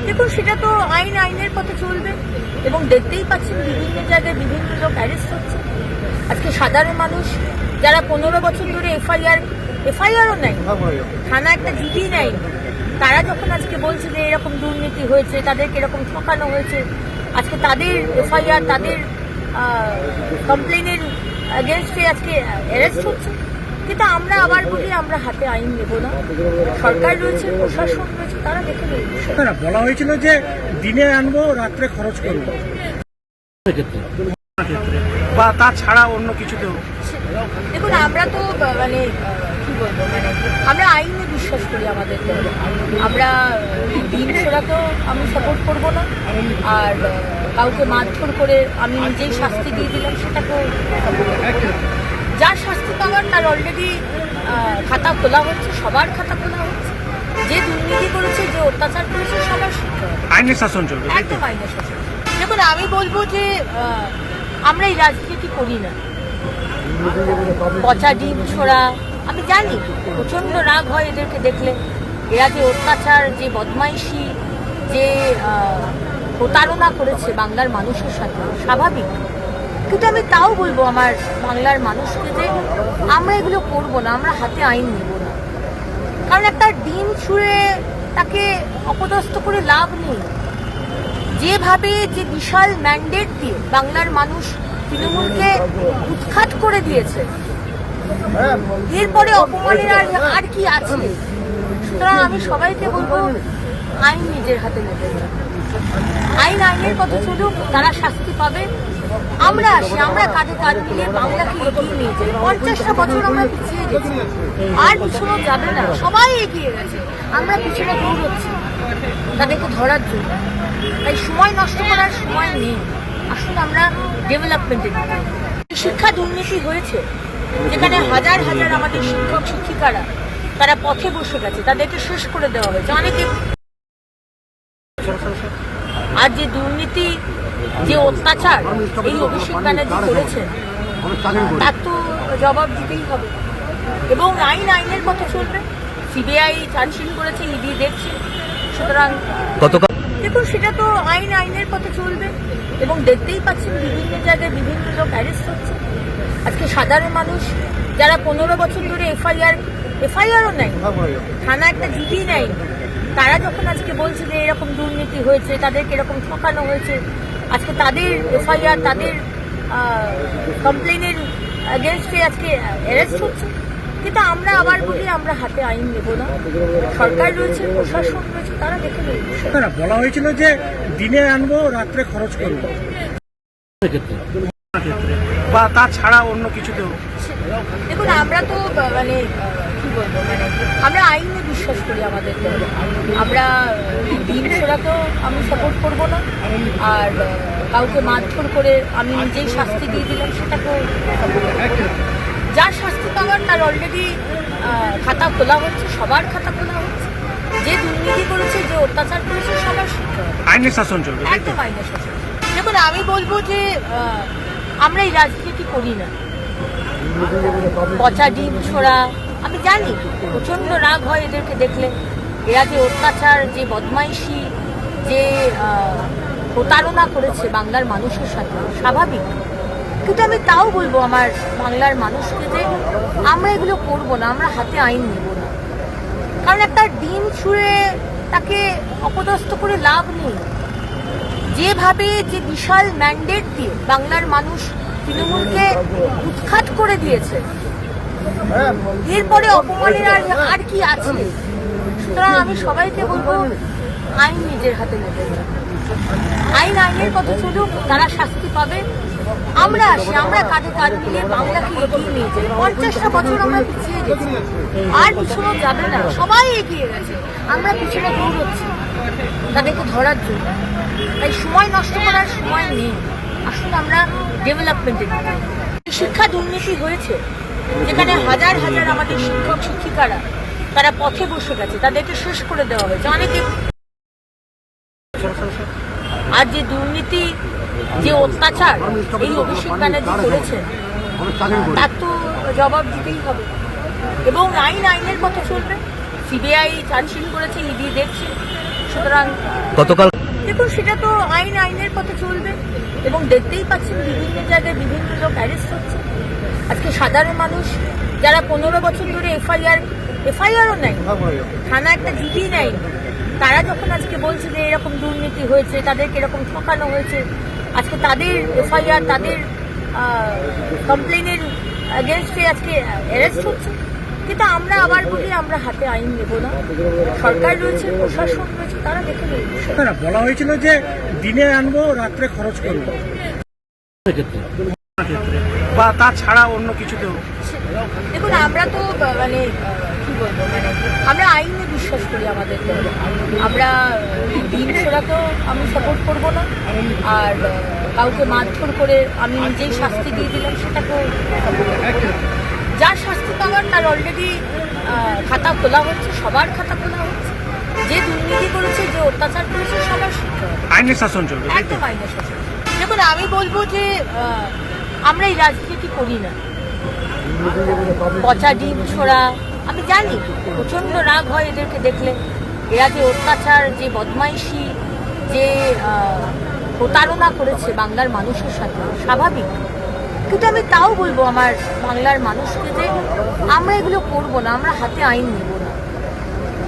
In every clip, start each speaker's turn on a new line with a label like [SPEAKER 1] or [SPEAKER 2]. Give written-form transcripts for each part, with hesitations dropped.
[SPEAKER 1] দেখুন, সেটা তো আইনের পথে চলবে এবং দেখতেই পাচ্ছেন বিভিন্ন জায়গায় বিভিন্ন লোক অ্যারেস্ট হচ্ছে। আজকে সাধারণ মানুষ যারা 15 বছর ধরে এফআইআরও নেয়, থানা একটা জিডি নেয়, তারা যখন আজকে বলছে যে এরকম দুর্নীতি হয়েছে, তাদেরকে এরকম ঠকানো হয়েছে, আজকে তাদের এফআইআর, তাদের কমপ্লেনের এগেনস্টে আজকে অ্যারেস্ট হচ্ছে। কিন্তু আমরা আবার বলি, আমরা হাতে আইন নেব না। সরকার রয়েছে, প্রশাসন রয়েছে, তারা দেখে নেবে।
[SPEAKER 2] বলা হয়েছিল যে দিনে আনবো, রাত্রে খরচ করবো, বা তাছাড়া অন্য কিছুতেও।
[SPEAKER 1] দেখুন, আমরা তো মানে কি বলবো, মানে আমরা আইনে বিশ্বাস করি। আমাদের আমরা দিন ছোড়া তো আমি সাপোর্ট করবো না, আর কাউকে মারধর করে আমি নিজেই শাস্তি দিয়ে দিলাম সেটাকেও যার শাস্তি পাওয়ার তার অলরেডি খাতা খোলা হচ্ছে, সবার খাতা খোলা হচ্ছে। যে দুর্নীতি করেছে, যে অত্যাচার করেছে, সবার শিক্ষা
[SPEAKER 2] আইনের শাসন চলবে,
[SPEAKER 1] একদম আইনের শাসন। দেখুন, আমি বলবো যে আমরা এই রাজনীতি করি না। পচা ডিম ছোড়া, আমি জানি প্রচন্ড রাগ হয় এদেরকে দেখলে। এরা যে অত্যাচার, যে বদমাইশি, যে প্রতারণা করেছে বাংলার মানুষের সাথে, স্বাভাবিক। কিন্তু আমি তাও বলবো আমার বাংলার মানুষকে যে আমরা এগুলো করবো না, আমরা হাতে আইন নেব না। কারণ একটা ডিম ছুঁড়ে তাকে অপদস্থ করে লাভ নেই। যেভাবে যে বিশাল ম্যান্ডেট দিয়ে বাংলার মানুষ তৃণমূলকে উৎখাত করে দিয়েছে, এরপরে অপমানের আর কি আছে? সুতরাং আমি সবাইকে বলবো, আইন নিজের হাতে নেবে। আইনের পথে চলুক, তারা শাস্তি পাবে। আমরা আসি, আমরা কাঁধে কাঁধ মিলিয়ে বাংলাকে এগিয়ে নিয়ে যাই। 50টা বছর আমরা পিছিয়ে গেছি, আর পিছনে যাবে না। সবাই এগিয়ে গেছে, আমরা পিছনে দৌড়চ্ছি তাদেরকে ধরার জন্য। তাই সময় নষ্ট করার সময় নেই। আসুন আমরা ডেভেলপমেন্টে দিই। শিক্ষা দুর্নীতি হয়েছে, যেখানে হাজার হাজার আমাদের শিক্ষক শিক্ষিকারা তারা পথে বসে গেছে, তাদেরকে শেষ করে দেওয়া হয়েছে অনেকে। আর যে দুর্নীতি, যে অত্যাচার এই অভিষেক ব্যানার্জি করেছে, তার তো জবাব দিতেই হবে। এবং আইনের পথে চলবে। সিবিআই চার্জশিট করেছে, ইডি দেখছে। সুতরাং দেখুন, সেটা তো আইনের পথে চলবে এবং দেখতেই পাচ্ছেন বিভিন্ন জায়গায় বিভিন্ন লোক অ্যারেস্ট হচ্ছে। আজকে সাধারণ মানুষ যারা 15 বছর ধরে এফআইআরও নেয়, থানা একটা জিডি নেয়, তারা যখন আজকে বলছে যে এরকম দুর্নীতি হয়েছে, তাদেরকে এরকম ঠকানো হয়েছে, আজকে তাদের এফআইআর, তাদের কমপ্লেনের এগেনস্টে আজকে অ্যারেস্ট হচ্ছে। কিন্তু আমরা আবার বলি, আমরা হাতে আইন নেব না। সরকার রয়েছে, প্রশাসন রয়েছে, তারা দেখে নেবে।
[SPEAKER 2] বলা হয়েছিল যে দিনে আনবো, রাত্রে খরচ করবো, বা তাছাড়া অন্য কিছুতেও।
[SPEAKER 1] দেখুন, আমরা তো মানে কি বলবো, মানে আমরা আইনে বিশ্বাস করি। আমাদের আমরা দিন ছোড়া তো আমি সাপোর্ট করবো না, আর কাউকে মারধর করে আমি নিজেই শাস্তি দিয়ে দিলাম সেটাকেও যার শাস্তি পাওয়ার তার অলরেডি খাতা খোলা হচ্ছে, সবার খাতা খোলা হচ্ছে। যে দুর্নীতি করেছে, যে অত্যাচার করেছে, সবার শিক্ষা
[SPEAKER 2] আইনের শাসন চলবে,
[SPEAKER 1] একদম আইনের শাসন। দেখুন, আমি বলবো যে আমরা এই রাজনীতি করি না। পচা ডিম ছোড়া, আমি জানি প্রচন্ড রাগ হয় এদেরকে দেখলে। এরা যে অত্যাচার, যে বদমাইশি, যে প্রতারণা করেছে বাংলার মানুষের সাথে, স্বাভাবিক। কিন্তু আমি তাও বলবো আমার বাংলার মানুষকে যে আমরা এগুলো করবো না, আমরা হাতে আইন নেব না। কারণ একটা ডিম ছুঁড়ে তাকে অপদস্থ করে লাভ নেই। যেভাবে যে বিশাল ম্যান্ডেট দিয়ে বাংলার মানুষ তৃণমূলকে উৎখাত করে দিয়েছে, এরপরে অপমানের আর কি আছে? সুতরাং আমি সবাইকে বলবো, আইন নিজের হাতে নেবে। আইনের পথে চলুক, তারা শাস্তি পাবে। আমরা আসি, আমরা কাঁধে কাঁধ মিলিয়ে বাংলাকে এগিয়ে নিয়ে যাই। 50টা বছর আমরা পিছিয়ে গেছি, আর পিছনে যাবে না। সবাই এগিয়ে গেছে, আমরা পিছনে দৌড়চ্ছি তাদেরকে ধরার জন্য। তাই সময় নষ্ট করার সময় নেই। আসুন আমরা ডেভেলপমেন্টে দিই। শিক্ষা দুর্নীতি হয়েছে, যেখানে হাজার হাজার আমাদের শিক্ষক শিক্ষিকারা তারা পথে বসে গেছে, তাদেরকে শেষ করে দেওয়া হয়েছে অনেকে। আর যে দুর্নীতি, যে অত্যাচার এই অভিষেক ব্যানার্জি করেছে, তার তো জবাব দিতেই হবে। এবং আইনের পথে চলবে। সিবিআই চার্জশিট করেছে, ইডি দেখছে। সুতরাং
[SPEAKER 3] গতকাল
[SPEAKER 1] দেখুন, সেটা তো আইনের পথে চলবে এবং দেখতেই পাচ্ছেন বিভিন্ন জায়গায় বিভিন্ন লোক অ্যারেস্ট হচ্ছে। আজকে সাধারণ মানুষ যারা 15 বছর ধরে এফআইআরও নেয়, থানা একটা জিডি নেয়, তারা যখন আজকে বলছে যে এরকম দুর্নীতি হয়েছে, তাদেরকে এরকম ঠকানো হয়েছে, আজকে তাদের এফআইআর, তাদের কমপ্লেনের এগেনস্টে আজকে অ্যারেস্ট হচ্ছে। কিন্তু আমরা আবার বলি, আমরা হাতে আইন নেব না। সরকার রয়েছে, প্রশাসন রয়েছে, তারা দেখে নেবে।
[SPEAKER 2] না, বলা হয়েছিল যে দিনে আনবো রাত্রে খরচ করবো, বা তাছাড়া অন্য কিছুতেও।
[SPEAKER 1] দেখুন, আমরা তো মানে কি বলবো, মানে আমরা আইনে বিশ্বাস করি। আমাদের আমরা দিন ছোড়া তো আমি সাপোর্ট করব না, আর কাউকে মারধর করে আমি নিজেই শাস্তি দিয়ে দিলাম সেটাকেও support করব না। যার শাস্তি পাওয়ার তার অলরেডি খাতা খোলা হচ্ছে, সবার খাতা খোলা হচ্ছে। যে দুর্নীতি করেছে, যে অত্যাচার করেছে, সবার শিক্ষা হবে।
[SPEAKER 2] আইনের শাসন চলবে, তাই তো?
[SPEAKER 1] একদম আইনের শাসন। দেখুন, আমি বলবো যে আমরা এই রাজনীতি করি না। পচা ডিম ছোড়া, আমি জানি প্রচন্ড রাগ হয় এদেরকে দেখলে। এরা যে অত্যাচার, যে বদমাইশি, যে প্রতারণা করেছে বাংলার মানুষের সাথে, স্বাভাবিক। কিন্তু আমি তাও বলবো আমার বাংলার মানুষকে যে আমরা এগুলো করবো না, আমরা হাতে আইন নেব না।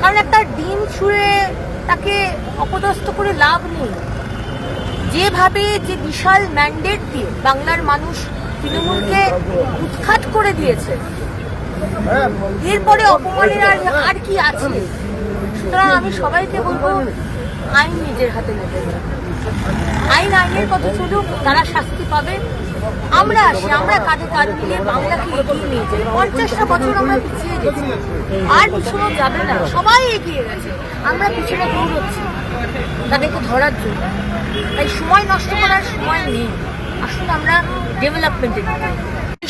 [SPEAKER 1] কারণ একটা ডিম ছুঁড়ে তাকে অপদস্থ করে লাভ নেই। যেভাবে যে বিশাল ম্যান্ডেট দিয়ে বাংলার মানুষ তৃণমূলকে উৎখাত করে দিয়েছে, এরপরে অপমানের আর কি আছে? সুতরাং আমি সবাইকে বলবো, আইন নিজের হাতে নেবে। আইনের পথে চলুক, তারা শাস্তি পাবে। আমরা আসি, আমরা কাঁধে কাঁধ মিলিয়ে বাংলাকে এগিয়ে নিয়ে যাই। 50টা বছর আমরা পিছিয়ে গেছি, আর পিছনে যাবে না। সবাই এগিয়ে গেছে, আমরা পিছনে দৌড়চ্ছি তাদেরকে ধরার জন্য। তাই সময় নষ্ট করার সময় নেই। আসুন আমরা ডেভেলপমেন্টে দিই।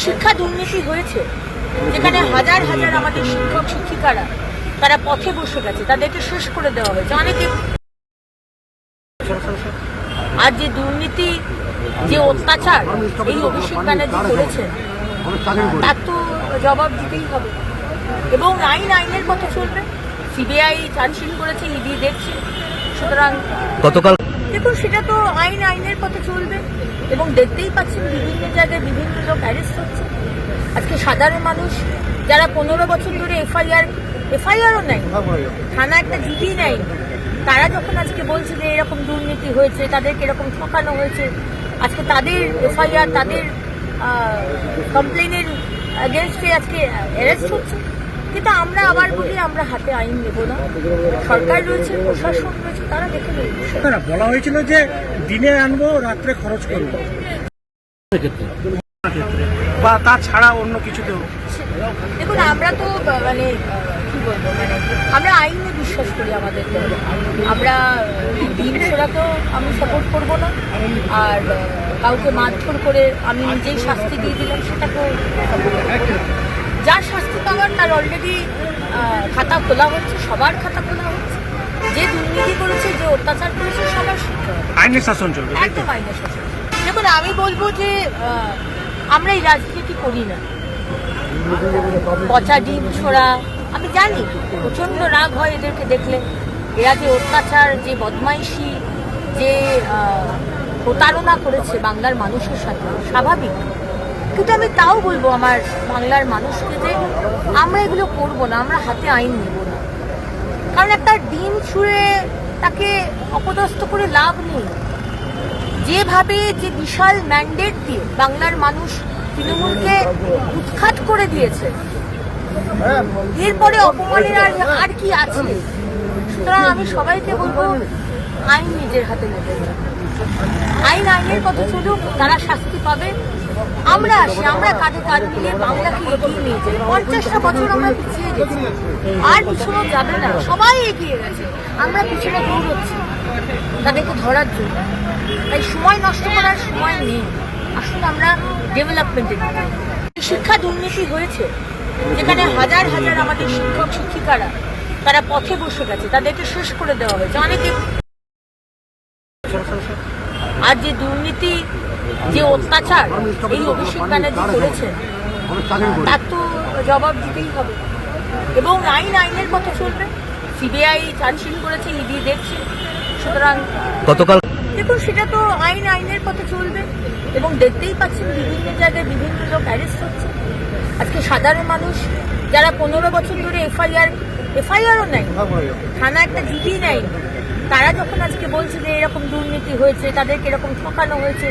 [SPEAKER 1] শিক্ষা দুর্নীতি হয়েছে, যেখানে হাজার হাজার আমাদের শিক্ষক শিক্ষিকারা তারা পথে বসে গেছে, তাদেরকে শেষ করে দেওয়া হয়েছে। অনেকে আর যে দুর্নীতি, যে অত্যাচার এই অভিষেক ব্যানার্জি করেছেন, তার তো জবাব দিতেই হবে। এবং আইনের পথে চলবে। সিবিআই চার্জশিট করেছে, ইডি দেখছে। সুতরাং
[SPEAKER 3] গতকাল
[SPEAKER 1] দেখুন, সেটা তো আইনের পথে চলবে এবং দেখতেই পাচ্ছেন বিভিন্ন জায়গায় বিভিন্ন লোক অ্যারেস্ট হচ্ছে। আজকে সাধারণ মানুষ যারা 15 বছর ধরে এফআইআরও নেয়, থানা একটা জিডি নেয়, তারা যখন আজকে বলছে যে এরকম দুর্নীতি হয়েছে, তাদেরকে এরকম ঠকানো হয়েছে, আজকে তাদের এফআইআর, তাদের কমপ্লেনের এগেনস্টে আজকে অ্যারেস্ট হচ্ছে। কিন্তু আমরা আবার বলি, আমরা হাতে আইন নেব না। সরকার রয়েছে, প্রশাসন রয়েছে, তারা দেখে নেবে।
[SPEAKER 2] না, বলা হয়েছিল যে দিনে আনবো রাত্রে খরচ করবো, বা তাছাড়া অন্য কিছুতেও।
[SPEAKER 1] দেখুন, আমরা তো মানে কি বলবো, মানে আমরা আইনে বিশ্বাস করি। আমাদের আমরা দিন ছোড়া তো আমি সাপোর্ট করব না, আর কাউকে মারধর করে আমি নিজেই শাস্তি দিয়ে দিলাম সেটাকেও support করব না। যার শাস্তি পাওয়ার তার অলরেডি খাতা খোলা হচ্ছে, সবার খাতা খোলা হচ্ছে। যে দুর্নীতি করেছে, যে অত্যাচার করেছে, সবার শিক্ষা হবে।
[SPEAKER 2] আইনের শাসন চলবে, তাই তো?
[SPEAKER 1] একদম আইনের শাসন। দেখুন, আমি বলবো যে আমরা এই রাজনীতি করি না। পচা ডিম ছোড়া, আমি জানি প্রচন্ড রাগ হয় এদেরকে দেখলে। এরা যে অত্যাচার, যে বদমাইশি, যে প্রতারণা করেছে বাংলার মানুষের সাথে, স্বাভাবিক। কিন্তু আমি তাও বলবো আমার বাংলার মানুষকে যে আমরা এগুলো করবো না, আমরা হাতে আইন নেব না। কারণ একটা ডিম ছুঁড়ে তাকে অপদস্থ করে লাভ নেই। যেভাবে যে বিশাল ম্যান্ডেট দিয়ে বাংলার মানুষ তৃণমূলকে উৎখাত করে দিয়েছে, এরপরে অপমানের আর কি আছে? সুতরাং আমি সবাইকে বলবো, আইন নিজের হাতে নেবে। আইনের পথে চলুক, তারা শাস্তি পাবে। আমরা আসি, আমরা কাঁধে কাঁধ মিলিয়ে বাংলাকে এগিয়ে নিয়ে যাই। 50টা বছর আমরা পিছিয়ে গেছি, আর পিছনে যাবে না। সবাই এগিয়ে গেছে, আমরা পিছনে দৌড়চ্ছি তাদেরকে ধরার জন্য। তাই সময় নষ্ট করার সময় নেই। আসুন আমরা ডেভেলপমেন্টে দিই। শিক্ষা দুর্নীতি হয়েছে, যেখানে হাজার হাজার আমাদের শিক্ষক শিক্ষিকারা তারা পথে বসে গেছে, তাদেরকে শেষ করে দেওয়া হয়েছে। অনেকে আর যে দুর্নীতি, যে অত্যাচার এই অভিষেক ব্যানার্জি করেছেন, তার তো জবাব দিতেই হবে। এবং আইনের পথে চলবে। সিবিআই চার্জশিট করেছে, ইডি দেখছে। সুতরাং
[SPEAKER 3] গতকাল
[SPEAKER 1] দেখুন, সেটা তো আইনের পথে চলবে এবং দেখতেই পাচ্ছেন বিভিন্ন জায়গায় বিভিন্ন লোক অ্যারেস্ট হচ্ছে। আজকে সাধারণ মানুষ যারা 15 বছর ধরে এফআইআরও নেয়, থানা একটা জিডি নেয়, তারা যখন আজকে বলছে যে এরকম দুর্নীতি হয়েছে, তাদেরকে এরকম ঠকানো হয়েছে,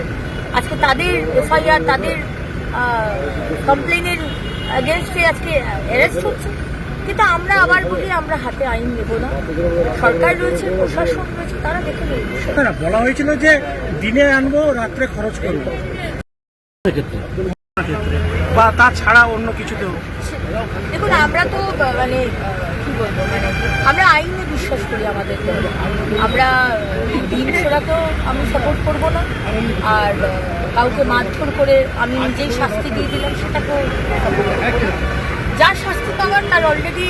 [SPEAKER 1] আজকে তাদের এফআইআর, তাদের কমপ্লেনের এগেনস্টে আজকে অ্যারেস্ট হচ্ছে। কিন্তু আমরা আবার বলি, আমরা হাতে আইন নেব না। সরকার রয়েছে, প্রশাসন রয়েছে, তারা দেখে নেবে বিষয়টা।
[SPEAKER 2] না, বলা হয়েছিল যে দিনে আনবো রাত্রে খরচ করবো, বা তাছাড়া অন্য কিছুতেও।
[SPEAKER 1] দেখুন, আমরা তো মানে কি বলবো, মানে আমরা আইনে বিশ্বাস করি। আমাদের দল, আমরা দিন সেরাকেও আমি সাপোর্ট করব না, আর কাউকে মারধর করে আমি নিজেই শাস্তি দিয়ে দিলাম সেটাকেও support করবো না। যার শাস্তি পাওয়ার তার অলরেডি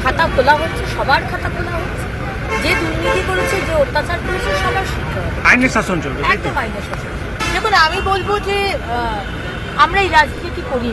[SPEAKER 1] খাতা খোলা হচ্ছে, সবার খাতা খোলা হচ্ছে। যে দুর্নীতি করেছে, যে অত্যাচার করেছে, সবার শিক্ষা হবে।
[SPEAKER 2] আইনের শাসন চলবে, তাই তো?
[SPEAKER 1] একদম আইনের শাসন। দেখুন, আমি বলবো যে আমরা এই রাজনীতি করি